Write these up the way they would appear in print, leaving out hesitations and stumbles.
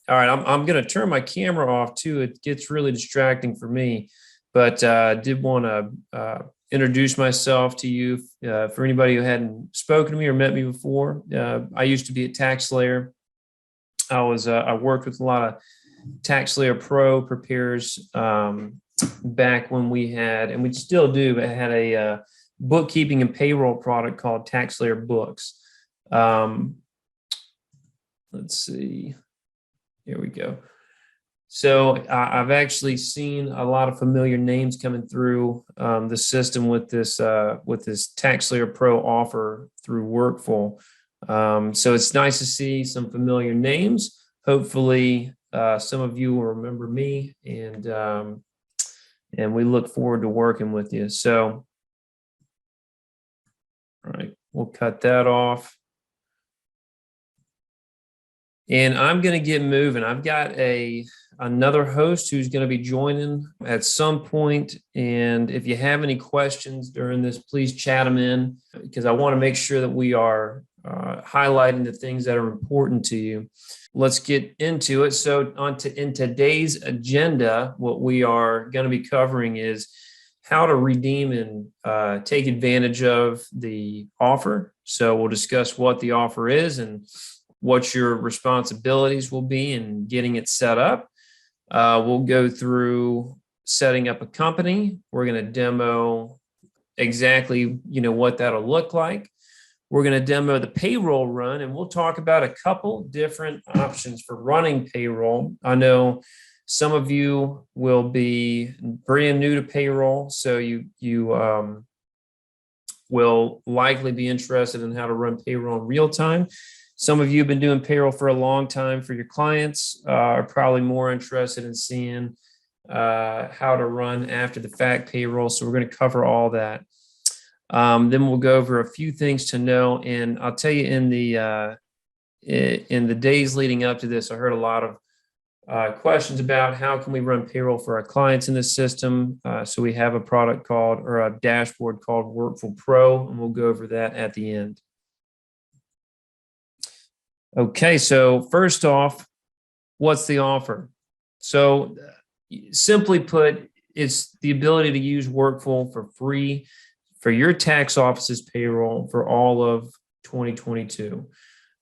All right, I'm going to turn my camera off too. It gets really distracting for me, but I did want to introduce myself to you. For anybody who hadn't spoken to me or met me before, I used to be at TaxSlayer. I worked with a lot of TaxSlayer Pro preparers back when we had, and we still do, but had a bookkeeping and payroll product called TaxSlayer Books. Let's see. Here we go. So I've actually seen a lot of familiar names coming through the system with this TaxSlayer Pro offer through Workful. So it's nice to see some familiar names. Hopefully, some of you will remember me, and we look forward to working with you. So, all right, we'll cut that off. And I'm going to get moving. I've got another host who's going to be joining at some point. And if you have any questions during this, please chat them in, because I want to make sure that we are highlighting the things that are important to you. Let's get into it. So in today's agenda, what we are going to be covering is how to redeem and take advantage of the offer. So we'll discuss what the offer is and what your responsibilities will be in getting it set up. We'll go through setting up a company. We're going to demo exactly, what that'll look like. We're going to demo the payroll run, and we'll talk about a couple different options for running payroll. I know some of you will be brand new to payroll, so you will likely be interested in how to run payroll in real time. Some of you have been doing payroll for a long time for your clients, are probably more interested in seeing how to run after the fact payroll. So we're going to cover all that. Then we'll go over a few things to know. And I'll tell you, in the days leading up to this, I heard a lot of questions about how can we run payroll for our clients in this system. So we have a product or a dashboard called Workful Pro, and we'll go over that at the end. Okay, so first off, what's the offer? So simply put, it's the ability to use Workful for free for your tax office's payroll for all of 2022.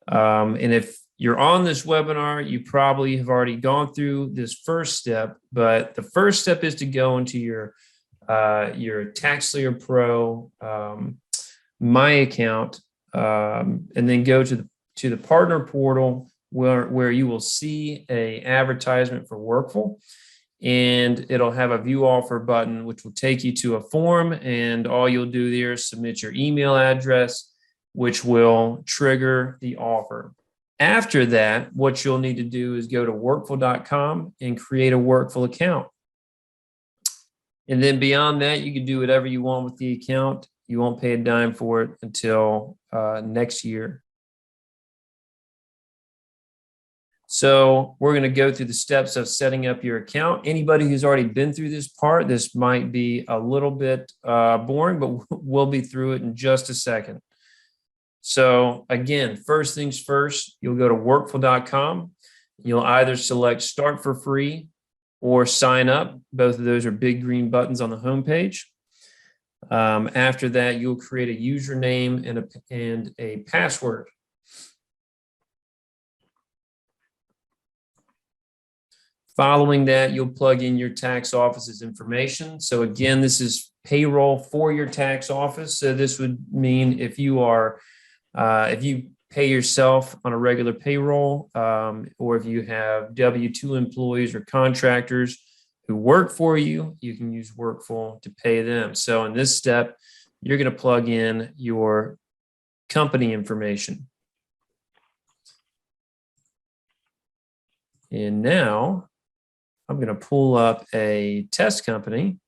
And if you're on this webinar, you probably have already gone through this first step, but the first step is to go into your TaxSlayer Pro My Account, and then go to the partner portal where you will see an advertisement for Workful, and it'll have a view offer button, which will take you to a form, and all you'll do there is submit your email address, which will trigger the offer. After that, what you'll need to do is go to workful.com and create a Workful account. And then beyond that, you can do whatever you want with the account. You won't pay a dime for it until next year. So we're going to go through the steps of setting up your account. Anybody who's already been through this part, this might be a little bit boring, but we'll be through it in just a second. So again, first things first, you'll go to workful.com. You'll either select start for free or sign up. Both of those are big green buttons on the homepage. After that, you'll create a username and a password. Following that, you'll plug in your tax office's information. So again, this is payroll for your tax office. So this would mean if you pay yourself on a regular payroll, or if you have W-2 employees or contractors who work for you, you can use Workful to pay them. So in this step, you're going to plug in your company information. And now I'm going to pull up a test company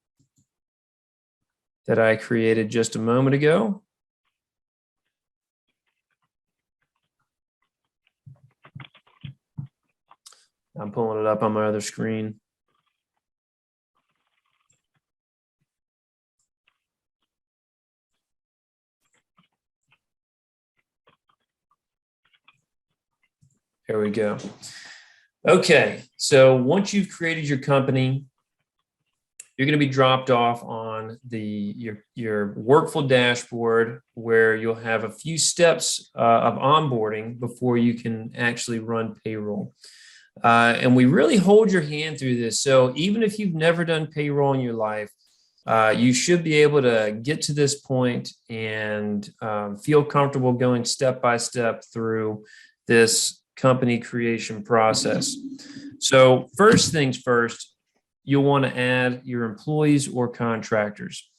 that I created just a moment ago. I'm pulling it up on my other screen. There we go. Okay, so once you've created your company, you're going to be dropped off on your Workful dashboard, where you'll have a few steps of onboarding before you can actually run payroll. And we really hold your hand through this. So even if you've never done payroll in your life, you should be able to get to this point and feel comfortable going step by step through this company creation process. So first things first, you'll want to add your employees or contractors.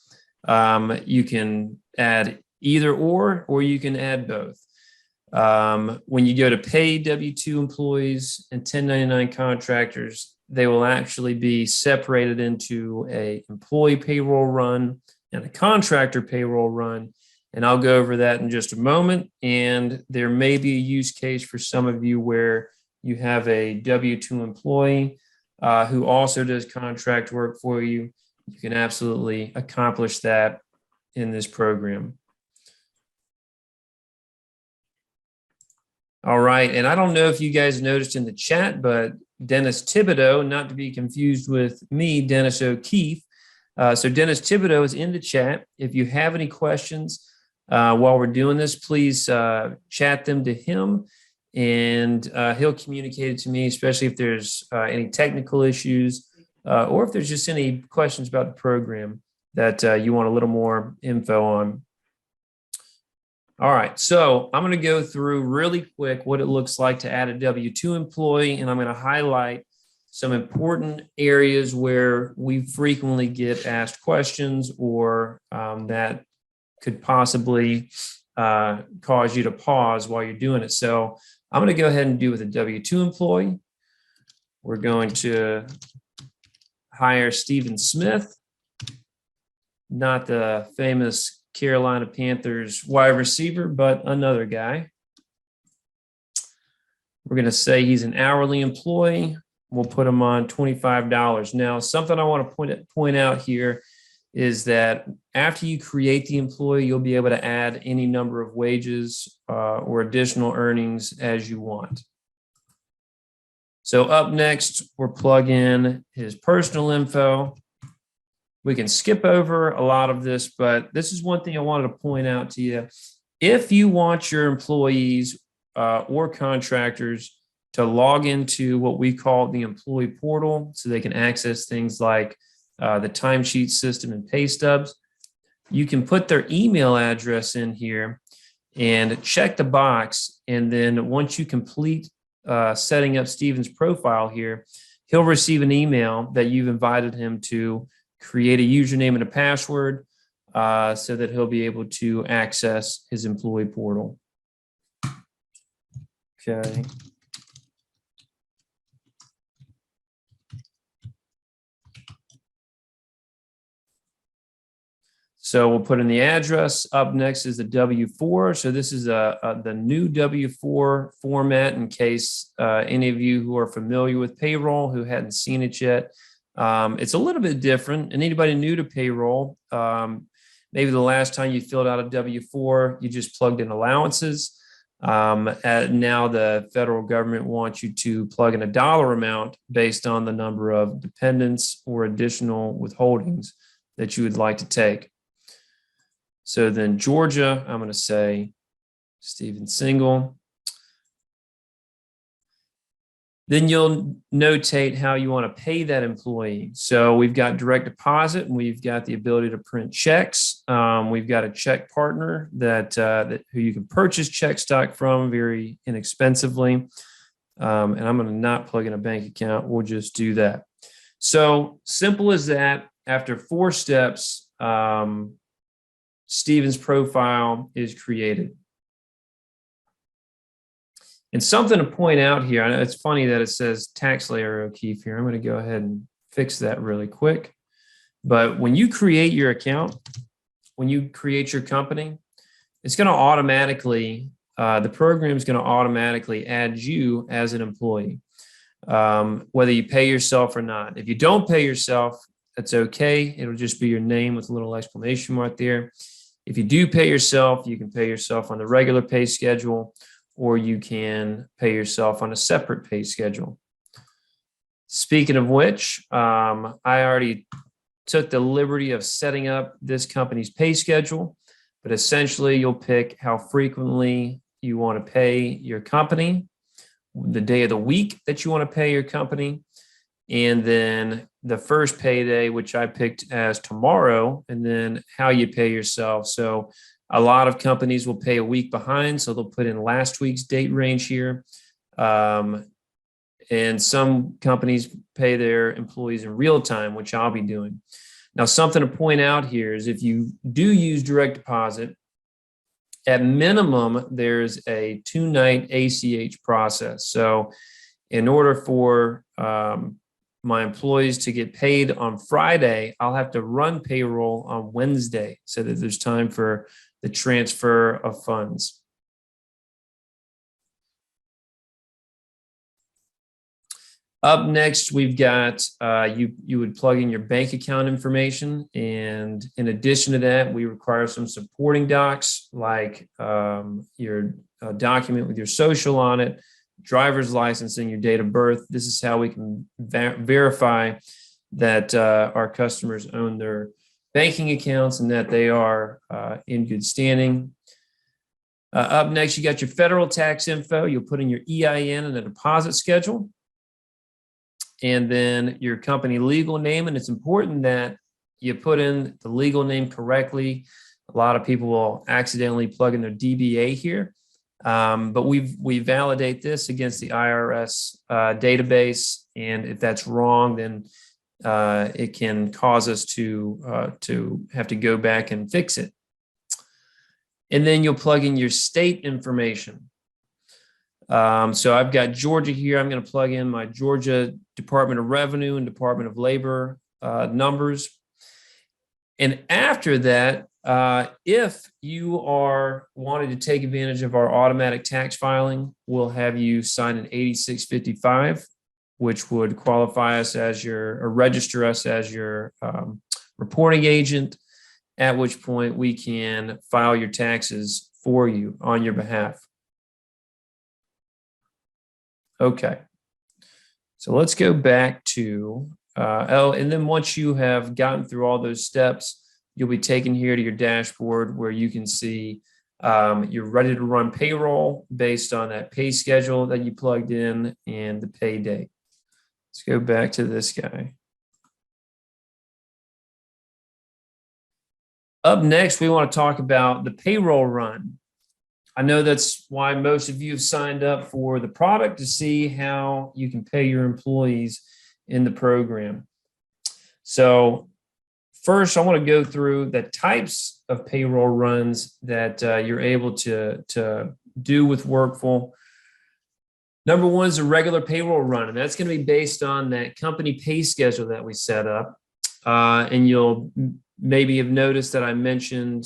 You can add either or you can add both. When you go to pay W-2 employees and 1099 contractors, they will actually be separated into a employee payroll run and a contractor payroll run. And I'll go over that in just a moment. And there may be a use case for some of you where you have a W-2 employee who also does contract work for you. You can absolutely accomplish that in this program. All right, and I don't know if you guys noticed in the chat, but Dennis Thibodeau, not to be confused with me, Dennis O'Keefe. So Dennis Thibodeau is in the chat. If you have any questions while we're doing this, please chat them to him, and he'll communicate it to me, especially if there's any technical issues or if there's just any questions about the program that you want a little more info on. All right, so I'm going to go through really quick what it looks like to add a W-2 employee, and I'm going to highlight some important areas where we frequently get asked questions or that could possibly cause you to pause while you're doing it. So I'm going to go ahead and do with a W-2 employee. We're going to hire Stephen Smith, not the famous Carolina Panthers wide receiver, but another guy. We're going to say he's an hourly employee. We'll put him on $25. Now, something I want to point out here is that after you create the employee, you'll be able to add any number of wages or additional earnings as you want. So up next, we'll plug in his personal info. We can skip over a lot of this, but this is one thing I wanted to point out to you. If you want your employees or contractors to log into what we call the employee portal so they can access things like the timesheet system and pay stubs, you can put their email address in here and check the box. And then once you complete setting up Stephen's profile here, he'll receive an email that you've invited him to create a username and a password so that he'll be able to access his employee portal. Okay. So we'll put in the address. Up next is the W-4. So this is the new W-4 format in case any of you who are familiar with payroll who hadn't seen it yet. It's a little bit different. And anybody new to payroll, maybe the last time you filled out a W-4, you just plugged in allowances. Now the federal government wants you to plug in a dollar amount based on the number of dependents or additional withholdings that you would like to take. So then Georgia, I'm going to say Stephen Single. Then you'll notate how you want to pay that employee. So we've got direct deposit, and we've got the ability to print checks. We've got a check partner that who you can purchase check stock from very inexpensively. And I'm going to not plug in a bank account. We'll just do that. So simple as that. After 4 steps, Stephen's profile is created. And something to point out here, I know it's funny that it says TaxSlayer O'Keefe here. I'm going to go ahead and fix that really quick. But when you create your account, when you create your company, it's going to automatically, the program is going to automatically add you as an employee, whether you pay yourself or not. If you don't pay yourself, that's okay. It'll just be your name with a little exclamation mark there. If you do pay yourself, you can pay yourself on the regular pay schedule, or you can pay yourself on a separate pay schedule. Speaking of which, I already took the liberty of setting up this company's pay schedule, but essentially you'll pick how frequently you want to pay your company, the day of the week that you want to pay your company, and then the first payday, which I picked as tomorrow, and then how you pay yourself. So a lot of companies will pay a week behind, so they'll put in last week's date range here. And some companies pay their employees in real time, which I'll be doing. Now, something to point out here is if you do use direct deposit, at minimum, there's a 2-night ACH process. So in order for my employees to get paid on Friday, I'll have to run payroll on Wednesday so that there's time for the transfer of funds. Up next, we've got you would plug in your bank account information. And in addition to that, we require some supporting docs like your document with your social on it, driver's license, and your date of birth. This is how we can verify that our customers own their banking accounts and that they are in good standing. Up next, you got your federal tax info. You'll put in your EIN and a deposit schedule. And then your company legal name. And it's important that you put in the legal name correctly. A lot of people will accidentally plug in their DBA here. But we validate this against the IRS database. And if that's wrong, then it can cause us to have to go back and fix it. And then you'll plug in your state information. So I've got Georgia here. I'm going to plug in my Georgia Department of Revenue and Department of Labor numbers. And after that, if you are wanting to take advantage of our automatic tax filing, we'll have you sign an 8655, which would qualify us as or register us as your reporting agent, at which point we can file your taxes for you on your behalf. Okay, so let's go back to, and then once you have gotten through all those steps, you'll be taken here to your dashboard where you can see you're ready to run payroll based on that pay schedule that you plugged in and the pay date. Let's go back to this guy. Up next, we want to talk about the payroll run. I know that's why most of you have signed up for the product, to see how you can pay your employees in the program. So first, I want to go through the types of payroll runs that you're able to do with Workful. Number one is a regular payroll run, and that's going to be based on that company pay schedule that we set up. And you'll maybe have noticed that I mentioned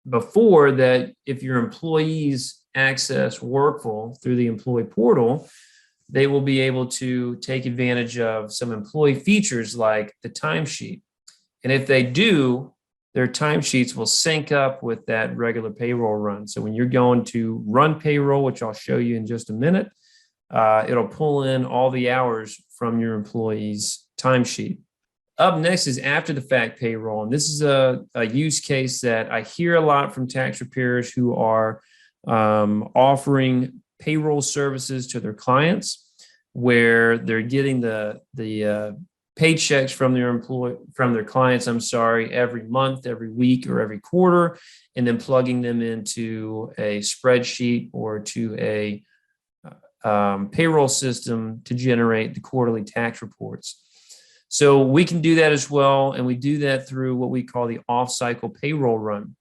before that if your employees access Workful through the employee portal, they will be able to take advantage of some employee features like the timesheet. And if they do, their timesheets will sync up with that regular payroll run. So when you're going to run payroll, which I'll show you in just a minute, it'll pull in all the hours from your employee's timesheet. Up next is after the fact payroll. And this is a use case that I hear a lot from tax preparers who are offering payroll services to their clients, where they're getting the paychecks from their clients, every month, every week, or every quarter, and then plugging them into a spreadsheet or to a payroll system to generate the quarterly tax reports. So we can do that as well, and we do that through what we call the off-cycle payroll run.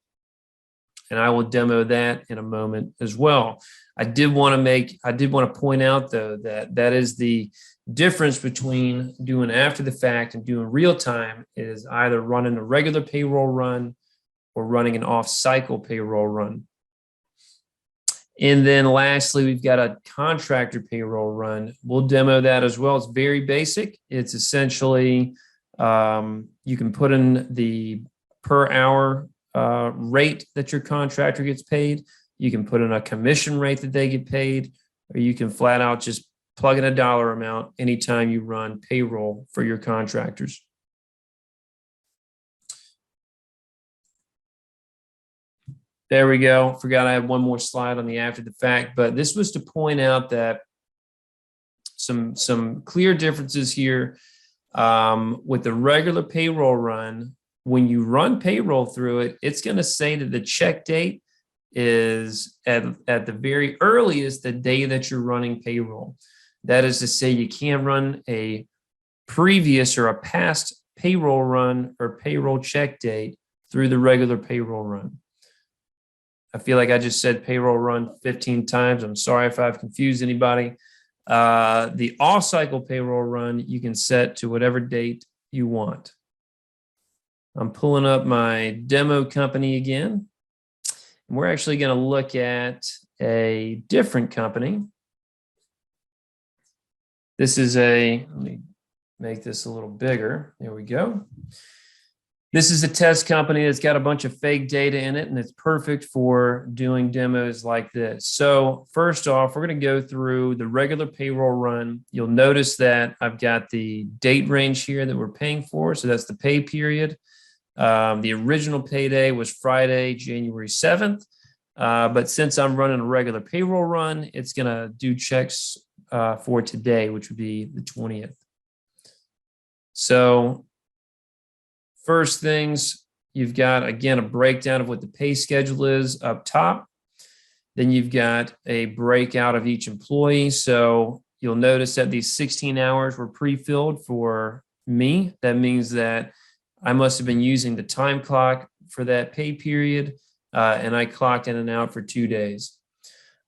And I will demo that in a moment as well. I did want to point out, though, that is the difference between doing after the fact and doing real time, is either running a regular payroll run or running an off-cycle payroll run. And then lastly, we've got a contractor payroll run. We'll demo that as well. It's very basic. It's essentially, you can put in the per hour rate that your contractor gets paid. You can put in a commission rate that they get paid, or you can flat out just plug in a dollar amount anytime you run payroll for your contractors. There we go. Forgot I had one more slide on the after the fact, but this was to point out that some clear differences here with the regular payroll run. When you run payroll through it, it's going to say that the check date is at the very earliest the day that you're running payroll. That is to say, you can't run a previous or a past payroll run or payroll check date through the regular payroll run. I feel like I just said payroll run 15 times. I'm sorry if I've confused anybody. The off-cycle payroll run, you can set to whatever date you want. I'm pulling up my demo company again. And we're actually going to look at a different company. This is let me make this a little bigger. There we go. This is a test company that's got a bunch of fake data in it, and it's perfect for doing demos like this. So first off, we're going to go through the regular payroll run. You'll notice that I've got the date range here that we're paying for. So that's the pay period. The original payday was Friday, January 7th. But since I'm running a regular payroll run, it's going to do checks for today, which would be the 20th. So first things, you've got, again, a breakdown of what the pay schedule is up top. Then you've got a breakout of each employee. So you'll notice that these 16 hours were pre-filled for me. That means that I must have been using the time clock for that pay period, and I clocked in and out for 2 days.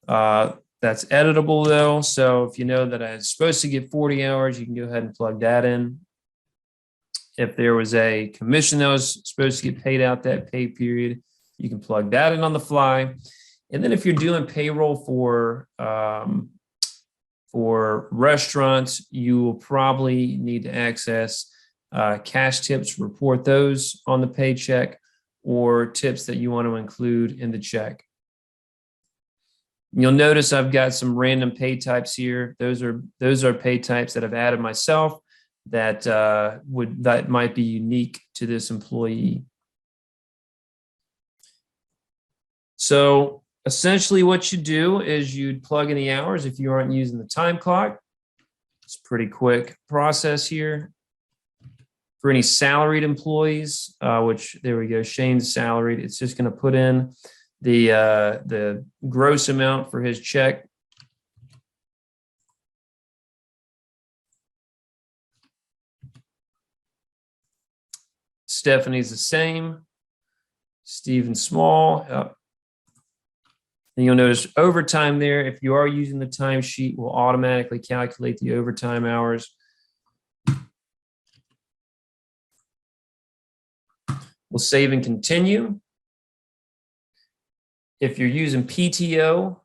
That's editable, though. So if you know that I was supposed to get 40 hours, you can go ahead and plug that in. If there was a commission that was supposed to get paid out that pay period, you can plug that in on the fly. And then if you're doing payroll for restaurants, you will probably need to access cash tips, report those on the paycheck, or tips that you want to include in the check. You'll notice I've got some random pay types here. Those are pay types that I've added myself that might be unique to this employee. So essentially what you do is you'd plug in the hours if you aren't using the time clock. It's a pretty quick process here. For any salaried employees, which there we go, Shane's salaried, it's just going to put in the gross amount for his check. Stephanie's the same. Stephen Small. And you'll notice overtime there. If you are using the timesheet, will automatically calculate the overtime hours. We'll save and continue. If you're using PTO,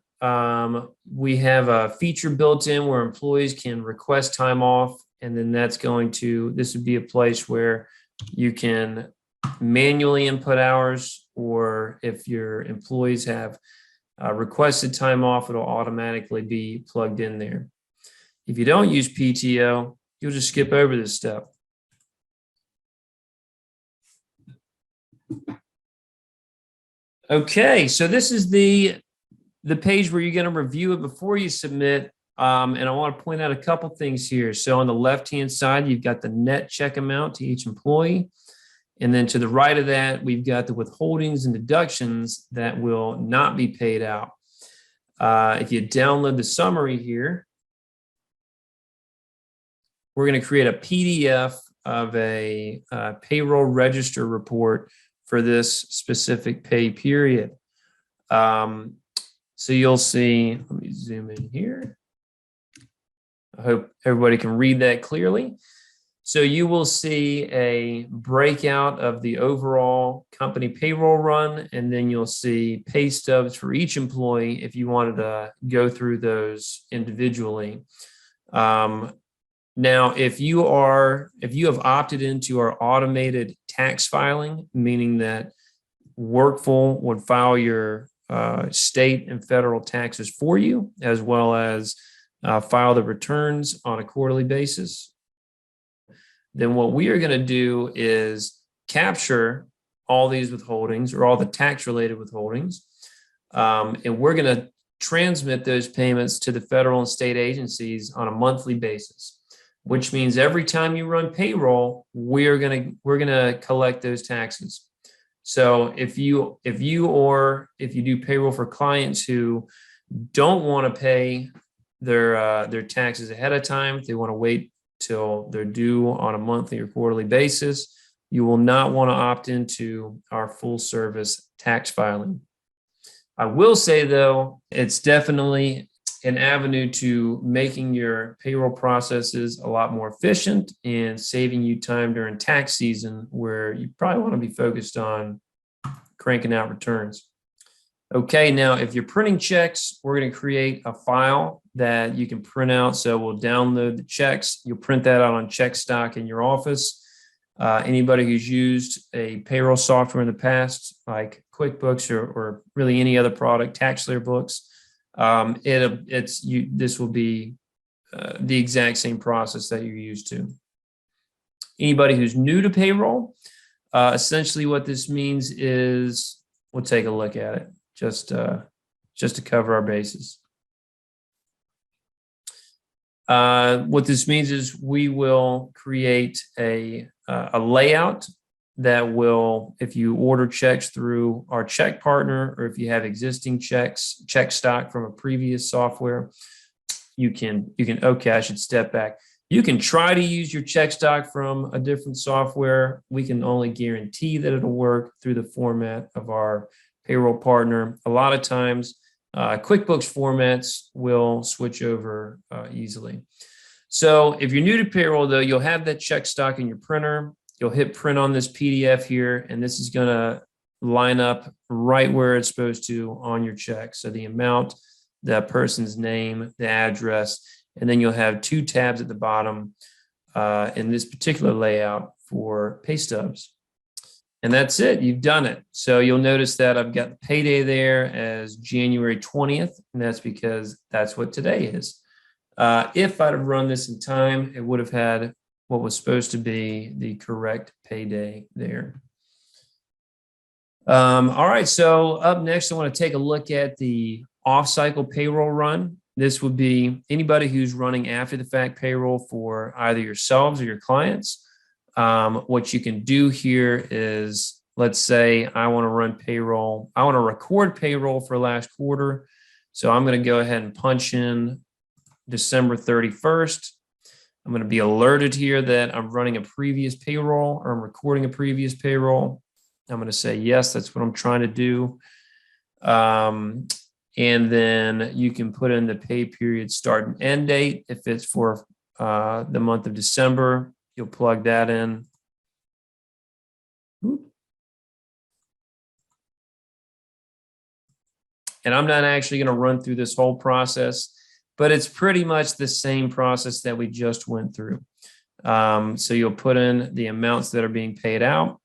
we have a feature built in where employees can request time off, and then this would be a place where you can manually input hours, or if your employees have requested time off, it'll automatically be plugged in there. If you don't use PTO, you'll just skip over this step. Okay, so this is the page where you're going to review it before you submit. And I want to point out a couple things here. So on the left-hand side, you've got the net check amount to each employee. And then to the right of that, we've got the withholdings and deductions that will not be paid out. If you download the summary here, we're going to create a PDF of a payroll register report for this specific pay period. So you'll see, let me zoom in here. I hope everybody can read that clearly. So you will see a breakout of the overall company payroll run, and then you'll see pay stubs for each employee if you wanted to go through those individually. Now, if you have opted into our automated tax filing, meaning that Workful would file your state and federal taxes for you, as well as file the returns on a quarterly basis. Then what we are going to do is capture all these withholdings or all the tax-related withholdings, and we're going to transmit those payments to the federal and state agencies on a monthly basis, which means every time you run payroll, we're going to collect those taxes. So if you do payroll for clients who don't want to pay their taxes ahead of time, if they want to wait till they're due on a monthly or quarterly basis, you will not want to opt into our full service tax filing. I will say, though, it's definitely an avenue to making your payroll processes a lot more efficient and saving you time during tax season, where you probably want to be focused on cranking out returns. Okay, now if you're printing checks, we're going to create a file that you can print out. So we'll download the checks. You'll print that out on check stock in your office. Anybody who's used a payroll software in the past, like QuickBooks or really any other product, TaxSlayer books, this will be the exact same process that you're used to. Anybody who's new to payroll, essentially what this means is, we'll take a look at it just to cover our bases. What this means is we will create a layout that will, if you order checks through our check partner, or if you have existing check stock from a previous software, okay, I should step back. You can try to use your check stock from a different software. We can only guarantee that it'll work through the format of our payroll partner. A lot of times, QuickBooks formats will switch over easily. So if you're new to payroll, though, you'll have that check stock in your printer. You'll hit print on this PDF here, and this is going to line up right where it's supposed to on your check. So the amount, the person's name, the address, and then you'll have two tabs at the bottom in this particular layout for pay stubs. And that's it. You've done it. So you'll notice that I've got the payday there as January 20th, and that's because that's what today is. If I'd have run this in time, it would have had what was supposed to be the correct payday there. All right, so up next, I want to take a look at the off-cycle payroll run. This would be anybody who's running after the fact payroll for either yourselves or your clients. What you can do here is, let's say I want to run payroll. I want to record payroll for last quarter. So I'm going to go ahead and punch in December 31st. I'm going to be alerted here that I'm running a previous payroll, or I'm recording a previous payroll. I'm going to say, yes, that's what I'm trying to do. And then you can put in the pay period start and end date. If it's for the month of December, you'll plug that in. And I'm not actually going to run through this whole process, but it's pretty much the same process that we just went through. So you'll put in the amounts that are being paid out.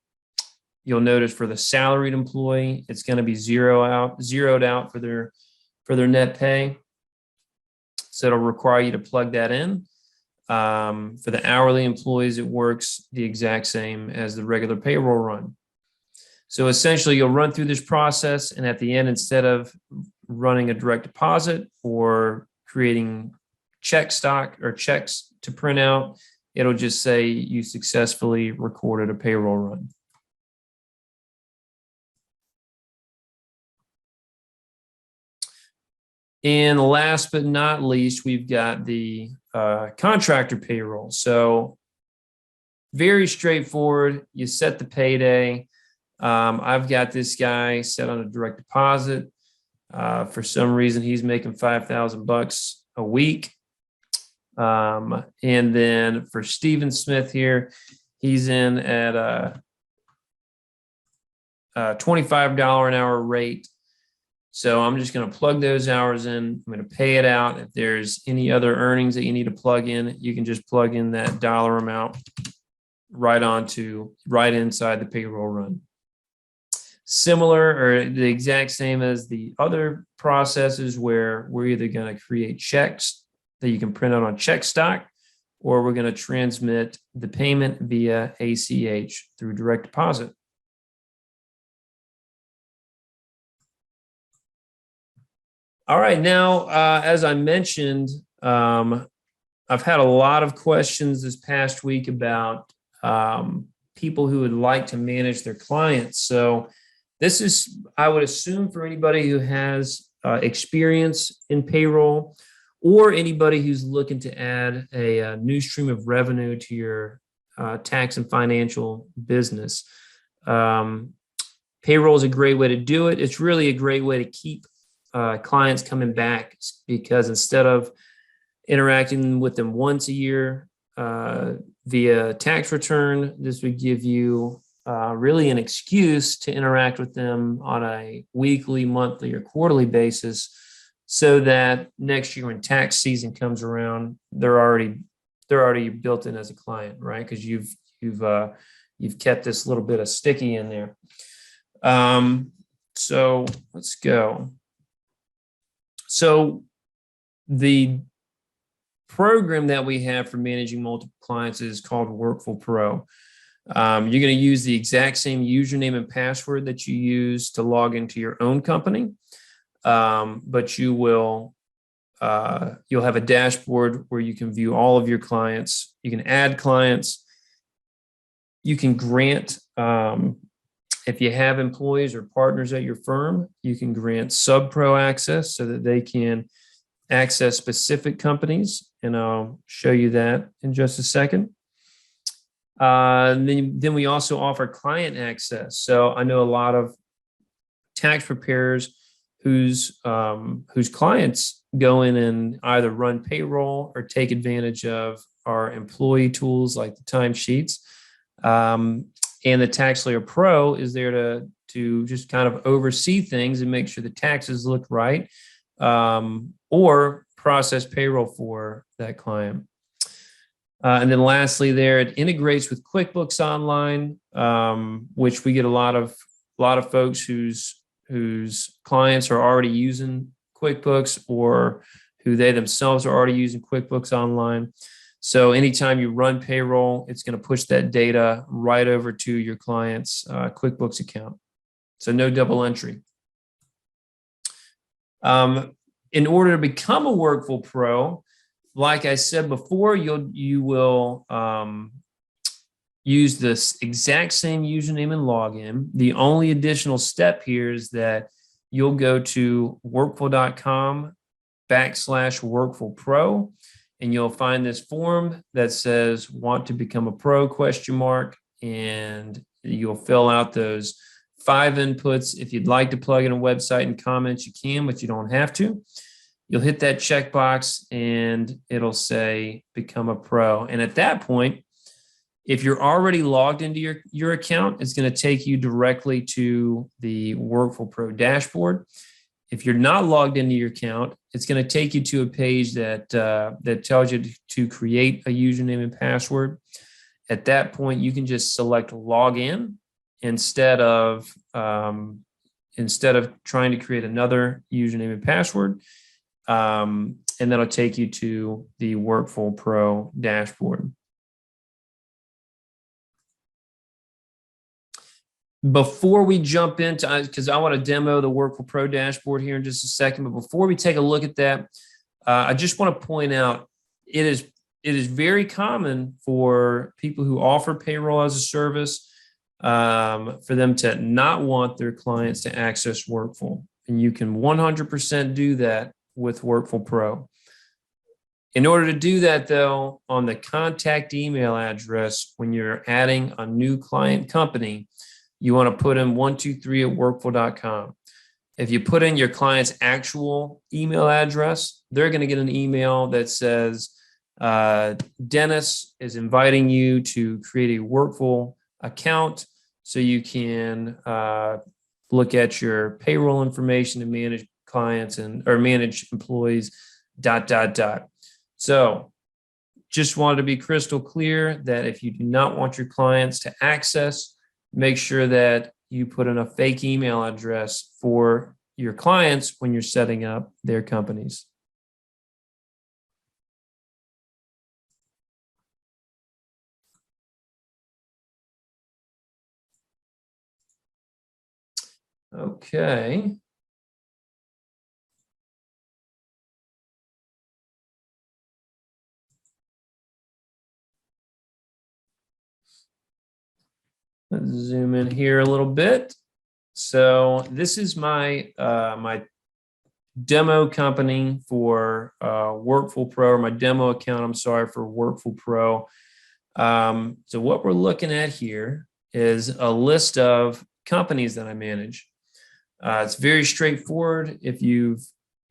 You'll notice for the salaried employee, it's going to be zeroed out for their net pay. So it'll require you to plug that in. For the hourly employees, it works the exact same as the regular payroll run. So essentially, you'll run through this process, and at the end, instead of running a direct deposit or creating check stock or checks to print out, it'll just say you successfully recorded a payroll run. And last but not least, we've got the contractor payroll. So very straightforward. You set the payday. I've got this guy set on a direct deposit. For some reason, he's making $5,000 a week. And then for Stephen Smith here, he's in at a $25 an hour rate. So I'm just going to plug those hours in. I'm going to pay it out. If there's any other earnings that you need to plug in, you can just plug in that dollar amount right inside the payroll run. Similar or the exact same as the other processes where we're either going to create checks that you can print out on check stock, or we're going to transmit the payment via ACH through direct deposit. All right, now, as I mentioned, I've had a lot of questions this past week about people who would like to manage their clients. So this is, I would assume, for anybody who has experience in payroll, or anybody who's looking to add a new stream of revenue to your tax and financial business. Payroll is a great way to do it. It's really a great way to keep clients coming back, because instead of interacting with them once a year via tax return, this would give you really an excuse to interact with them on a weekly, monthly, or quarterly basis, so that next year when tax season comes around, they're already built in as a client, right? Because you've kept this little bit of sticky in there. So let's go. So the program that we have for managing multiple clients is called Workful Pro. You're going to use the exact same username and password that you use to log into your own company, but you'll have a dashboard where you can view all of your clients. You can add clients. You can grant, if you have employees or partners at your firm, you can grant sub-pro access so that they can access specific companies, and I'll show you that in just a second. Then we also offer client access. So I know a lot of tax preparers whose clients go in and either run payroll or take advantage of our employee tools like the timesheets. And the TaxSlayer Pro is there to just kind of oversee things and make sure the taxes look right, or process payroll for that client. And then lastly, there, it integrates with QuickBooks Online, which we get a lot of folks whose clients are already using QuickBooks, or who they themselves are already using QuickBooks Online. So anytime you run payroll, it's going to push that data right over to your client's QuickBooks account. So no double entry. In order to become a Workful Pro, like I said before, you will use this exact same username and login. The only additional step here is that you'll go to workful.com/Workful Pro, and you'll find this form that says "Want to become a pro?" ? And you'll fill out those 5 inputs. If you'd like to plug in a website and comments, you can, but you don't have to. You'll hit that checkbox and it'll say "Become a Pro." And at that point, if you're already logged into your account, it's going to take you directly to the Workful Pro dashboard. If you're not logged into your account, it's going to take you to a page that tells you to create a username and password. At that point, you can just select Login instead of trying to create another username and password. And that'll take you to the Workful Pro dashboard. Before we jump into, because I want to demo the Workful Pro dashboard here in just a second, but before we take a look at that, I just want to point out it is very common for people who offer payroll as a service for them to not want their clients to access Workful, and you can 100% do that with Workful Pro. In order to do that, though, on the contact email address, when you're adding a new client company, you want to put in 123@workful.com. If you put in your client's actual email address, they're going to get an email that says, Dennis is inviting you to create a Workful account so you can look at your payroll information and manage clients or manage employees, ... So just wanted to be crystal clear that if you do not want your clients to access, make sure that you put in a fake email address for your clients when you're setting up their companies. Okay. Let's zoom in here a little bit. So this is my my demo company for Workful Pro, or my demo account, I'm sorry, for Workful Pro. So what we're looking at here is a list of companies that I manage. It's very straightforward. If you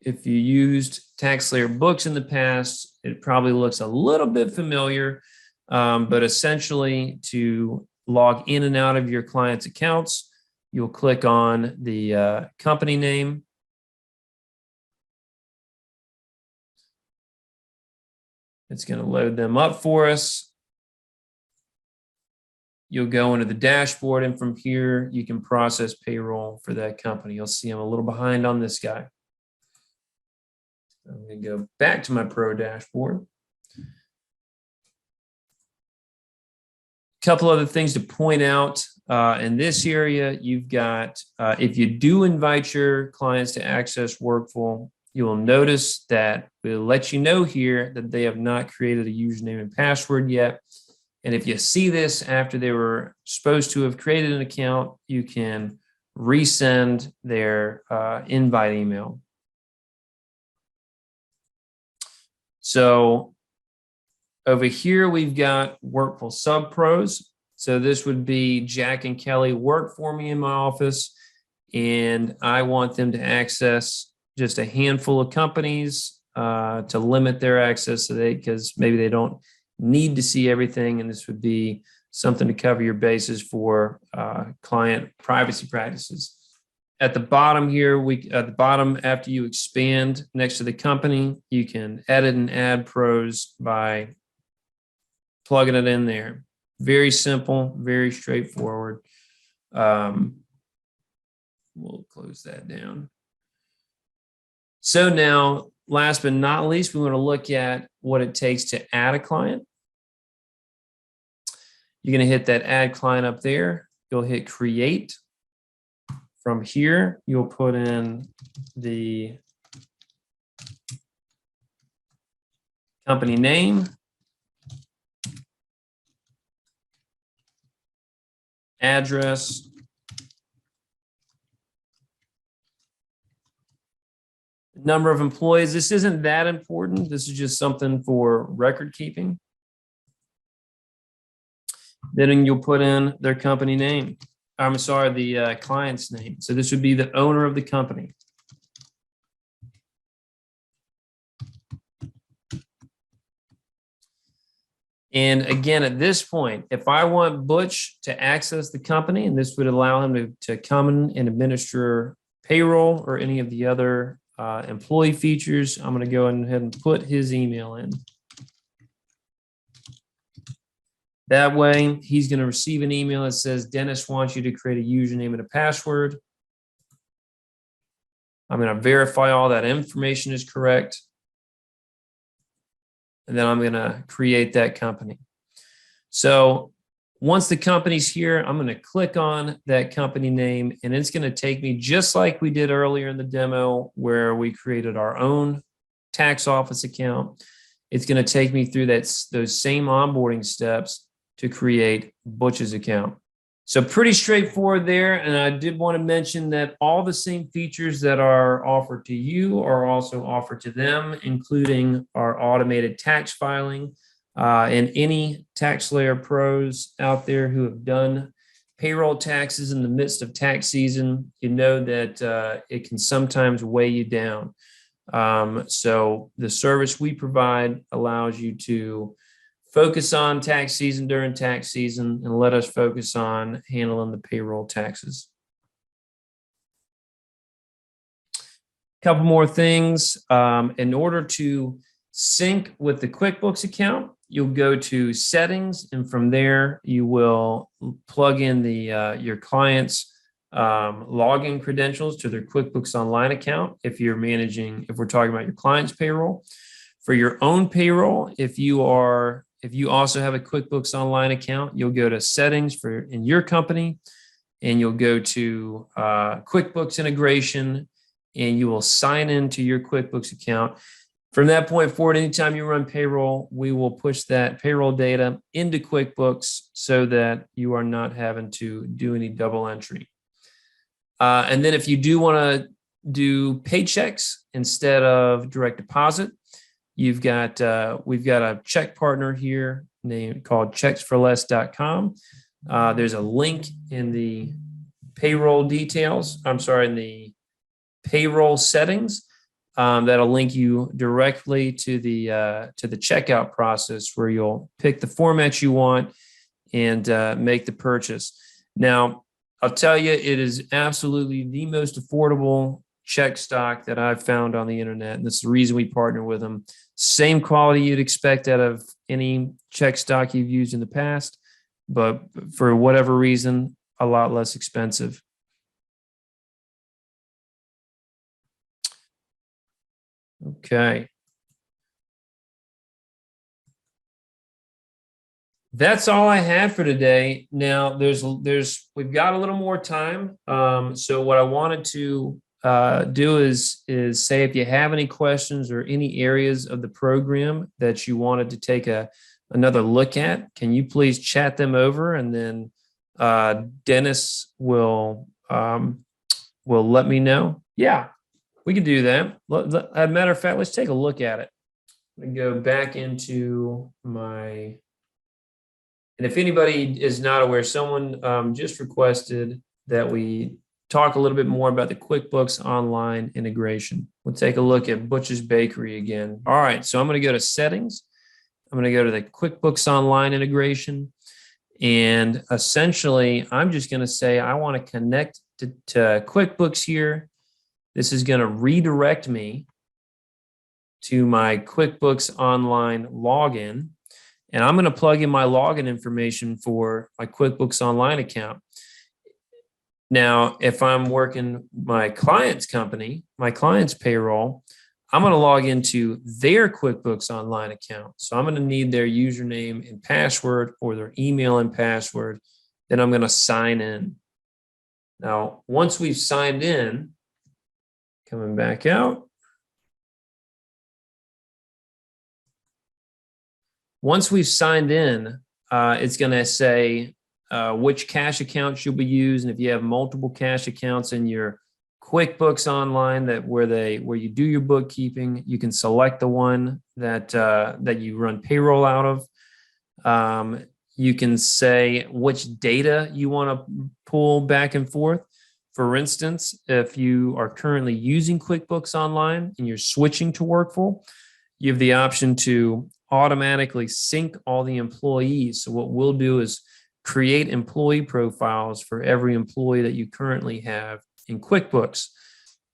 used TaxSlayer books in the past, it probably looks a little bit familiar, but essentially to log in and out of your client's accounts, you'll click on the company name. It's going to load them up for us. You'll go into the dashboard, and from here, you can process payroll for that company. You'll see I'm a little behind on this guy. I'm going to go back to my Pro dashboard. A couple other things to point out. In this area, you've got, if you do invite your clients to access Workful, you will notice that we'll let you know here that they have not created a username and password yet. And if you see this after they were supposed to have created an account, you can resend their invite email. So over here, we've got Workful Sub Pros. So this would be Jack and Kelly work for me in my office, and I want them to access just a handful of companies to limit their access today, because maybe they don't need to see everything, and this would be something to cover your bases for client privacy practices. At the bottom here, at the bottom, after you expand next to the company, you can edit and add pros by plugging it in there. Very simple, very straightforward. We'll close that down. So now, last but not least, we want to look at what it takes to add a client. You're going to hit that add client up there. You'll hit create. From here, you'll put in the company name, address, number of employees. This isn't that important. This is just something for record keeping. Then you'll put in their company name. I'm sorry, the client's name. So this would be the owner of the company. And again, at this point, if I want Butch to access the company, and this would allow him to come in and administer payroll or any of the other employee features, I'm going to go ahead and put his email in. That way, he's going to receive an email that says, Dennis wants you to create a username and a password. I'm going to verify all that information is correct. And then I'm going to create that company. So once the company's here, I'm going to click on that company name, and it's going to take me just like we did earlier in the demo where we created our own tax office account. It's going to take me through those same onboarding steps to create Butch's account. So pretty straightforward there. And I did want to mention that all the same features that are offered to you are also offered to them, including our automated tax filing. And any TaxSlayer pros out there who have done payroll taxes in the midst of tax season, you know that it can sometimes weigh you down. So the service we provide allows you to focus on tax season during tax season and let us focus on handling the payroll taxes. A couple more things. In order to sync with the QuickBooks account, you'll go to settings, and from there you will plug in your client's login credentials to their QuickBooks Online account if we're talking about your client's payroll. For your own payroll, if you also have a QuickBooks Online account, you'll go to settings in your company. and you'll go to QuickBooks integration, and you will sign into your QuickBooks account. From that point forward, anytime you run payroll, we will push that payroll data into QuickBooks so that you are not having to do any double entry. And then if you do want to do paychecks instead of direct deposit, we've got a check partner here called checksforless.com. There's a link in the payroll details. In the payroll settings. That'll link you directly to the checkout process where you'll pick the format you want and make the purchase. Now, I'll tell you, it is absolutely the most affordable check stock that I've found on the internet, and that's the reason we partner with them. Same quality you'd expect out of any check stock you've used in the past, but for whatever reason, a lot less expensive. Okay. That's all I had for today. Now we've got a little more time. So what I wanted to do is say, if you have any questions or any areas of the program that you wanted to take another look at, can you please chat them over, and then Dennis will let me know. Yeah, we can do that. As a matter of fact, let's take a look at it. I'm gonna go back into my, and if anybody is not aware, someone just requested that we talk a little bit more about the QuickBooks Online integration. We'll take a look at Butch's Bakery again. All right, so I'm going to go to Settings. I'm going to go to the QuickBooks Online integration. And essentially, I'm just going to say I want to connect to QuickBooks here. This is going to redirect me to my QuickBooks Online login. And I'm going to plug in my login information for my QuickBooks Online account. Now, if I'm working my client's company, my client's payroll, I'm going to log into their QuickBooks Online account. So I'm going to need their username and password, or their email and password. Then I'm going to sign in. Now, once we've signed in, coming back out. Once we've signed in, it's going to say which cash accounts you'll be using. If you have multiple cash accounts in your QuickBooks Online where you do your bookkeeping, you can select the one that you run payroll out of. You can say which data you want to pull back and forth. For instance, if you are currently using QuickBooks Online and you're switching to Workful, you have the option to automatically sync all the employees. So what we'll do is create employee profiles for every employee that you currently have in QuickBooks.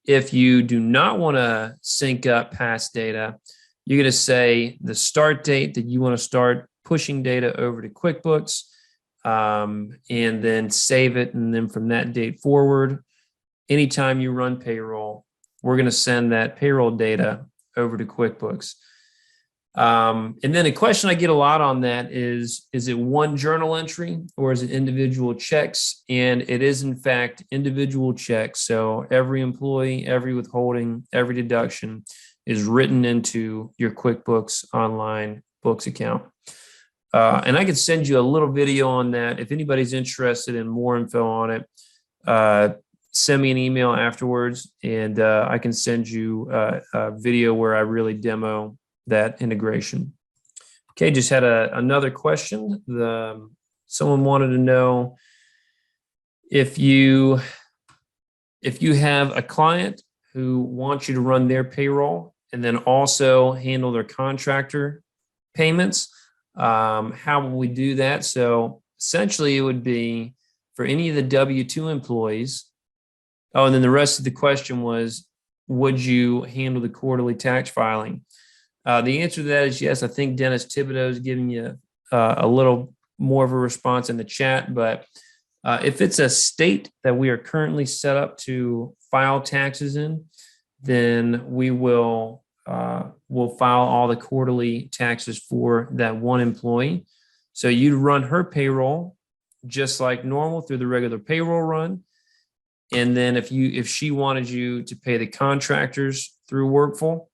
If you do not want to sync up past data, you're going to say the start date that you want to start pushing data over to QuickBooks, and then save it. And then from that date forward, anytime you run payroll, we're going to send that payroll data over to QuickBooks. And then a question I get a lot on that is it one journal entry or is it individual checks? And it is in fact individual checks. So every employee, every withholding, every deduction is written into your QuickBooks Online books account. And I could send you a little video on that. If anybody's interested in more info on it, send me an email afterwards, and I can send you a video where I really demo that integration. Okay, just had another question. Someone wanted to know if you have a client who wants you to run their payroll and then also handle their contractor payments, how will we do that? So essentially it would be for any of the W-2 employees. Oh, and then the rest of the question was, would you handle the quarterly tax filing? The answer to that is yes. I think Dennis Thibodeau is giving you a little more of a response in the chat. But if it's a state that we are currently set up to file taxes in, then we'll file all the quarterly taxes for that one employee. So you'd run her payroll, just like normal through the regular payroll run. And then if she wanted you to pay the contractors through Workful,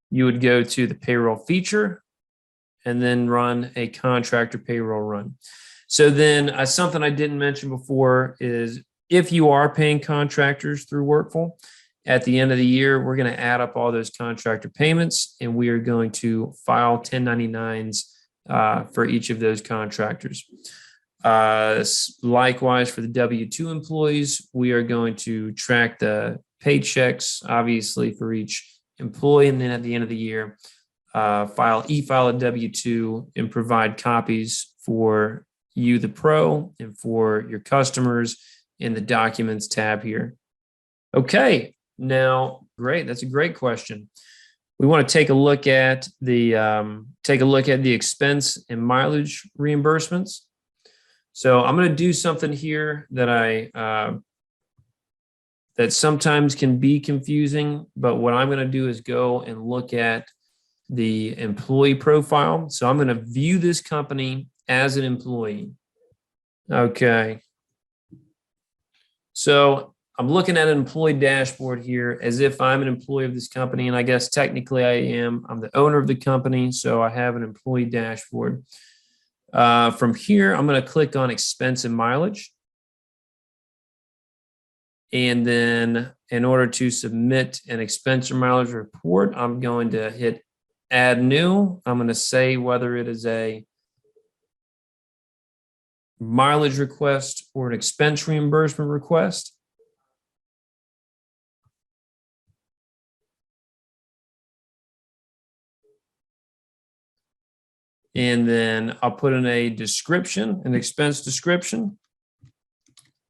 you would go to the payroll feature and then run a contractor payroll run. So then something I didn't mention before is if you are paying contractors through Workful, at the end of the year, we're going to add up all those contractor payments and we are going to file 1099s for each of those contractors. Likewise, for the W-2 employees, we are going to track the paychecks, obviously, for each employee. And then at the end of the year, e-file a W-2 and provide copies for you, the pro, and for your customers in the documents tab here. Okay, now, great. That's a great question. We want to take a look at the expense and mileage reimbursements. So I'm going to do something here that that sometimes can be confusing, but what I'm going to do is go and look at the employee profile. So I'm going to view this company as an employee. Okay. So I'm looking at an employee dashboard here as if I'm an employee of this company, and I guess technically I am. I'm the owner of the company, so I have an employee dashboard. From here, I'm going to click on expense and mileage. And then in order to submit an expense or mileage report, I'm going to hit add new. I'm going to say whether it is a mileage request or an expense reimbursement request. And then I'll put in a description, an expense description.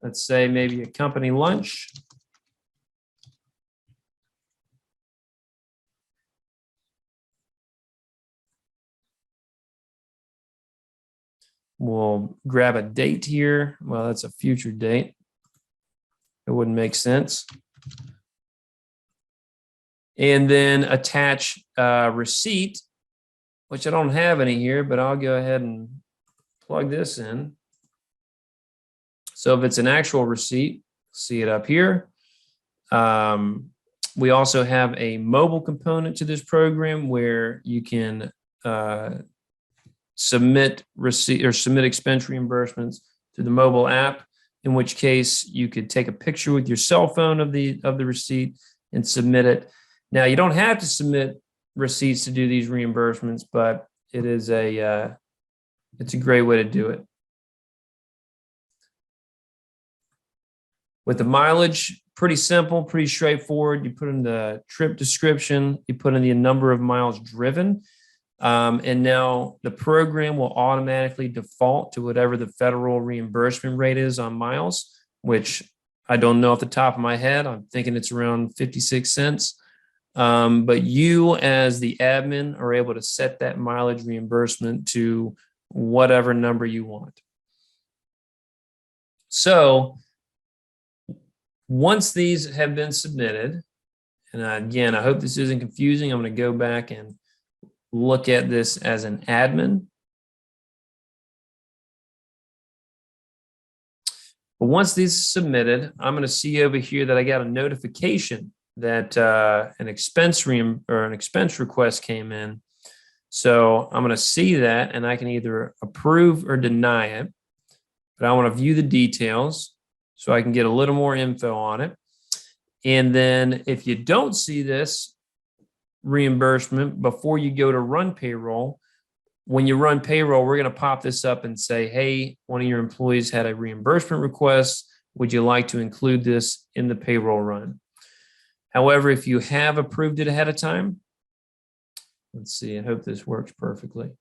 Let's say maybe a company lunch. We'll grab a date here. Well, that's a future date. It wouldn't make sense. And then attach a receipt, which I don't have any here, but I'll go ahead and plug this in. So if it's an actual receipt, see it up here. We also have a mobile component to this program where you can submit receipt or submit expense reimbursements to the mobile app, in which case you could take a picture with your cell phone of the receipt and submit it. Now, you don't have to submit receipts to do these reimbursements, but it is it's a great way to do it. With the mileage, pretty simple, pretty straightforward. You put in the trip description, you put in the number of miles driven, and now the program will automatically default to whatever the federal reimbursement rate is on miles, which I don't know off the top of my head. I'm thinking it's around 56 cents. But you as the admin are able to set that mileage reimbursement to whatever number you want. So once these have been submitted, and again, I hope this isn't confusing. I'm going to go back and look at this as an admin. But once these are submitted, I'm going to see over here that I got a notification that an expense request came in. So I'm going to see that, and I can either approve or deny it. But I want to view the details so I can get a little more info on it. And then if you don't see this reimbursement before you go to run payroll, when you run payroll, we're going to pop this up and say, hey, one of your employees had a reimbursement request. Would you like to include this in the payroll run? However, if you have approved it ahead of time, let's see, I hope this works perfectly.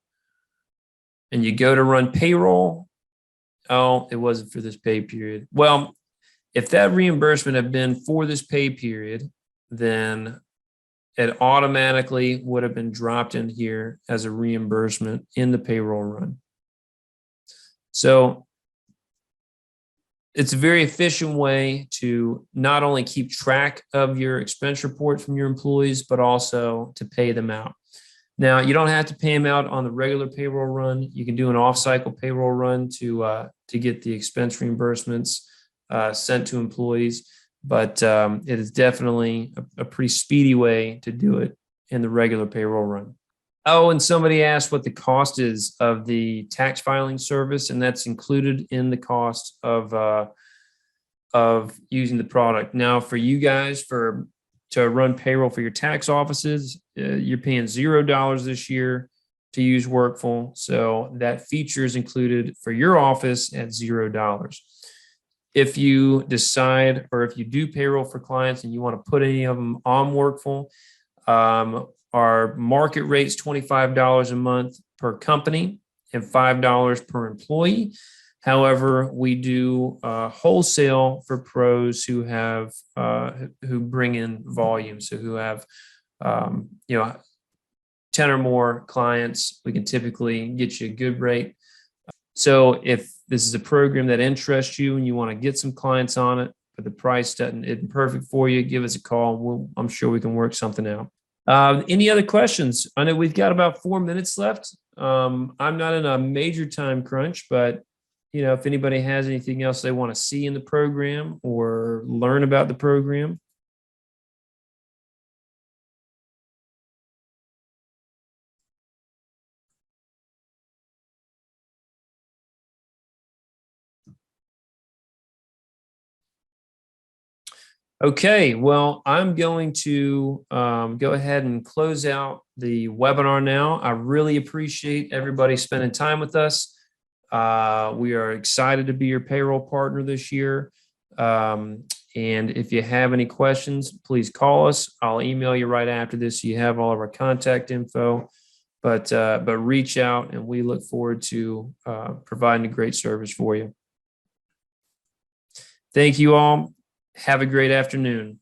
And you go to run payroll. Oh, it wasn't for this pay period. Well, if that reimbursement had been for this pay period, then it automatically would have been dropped in here as a reimbursement in the payroll run. So it's a very efficient way to not only keep track of your expense reports from your employees, but also to pay them out. Now, you don't have to pay them out on the regular payroll run. You can do an off-cycle payroll run to get the expense reimbursements sent to employees. But it is definitely a pretty speedy way to do it in the regular payroll run. Oh, and somebody asked what the cost is of the tax filing service, and that's included in the cost of using the product. Now, for you guys, to run payroll for your tax offices, you're paying $0 this year to use Workful. So that feature is included for your office at $0. If you decide, or if you do payroll for clients and you want to put any of them on Workful, our market rate is $25 a month per company and $5 per employee. However, we do wholesale for pros who have who bring in volume, so who have 10 or more clients. We can typically get you a good rate. So if this is a program that interests you and you want to get some clients on it, but the price isn't perfect for you, give us a call. I'm sure we can work something out. Any other questions? I know we've got about 4 minutes left. I'm not in a major time crunch, but if anybody has anything else they want to see in the program or learn about the program. Okay, well, I'm going to go ahead and close out the webinar now. I really appreciate everybody spending time with us. We are excited to be your payroll partner this year. And if you have any questions, please call us. I'll email you right after this, so you have all of our contact info. But reach out, and we look forward to providing a great service for you. Thank you all. Have a great afternoon.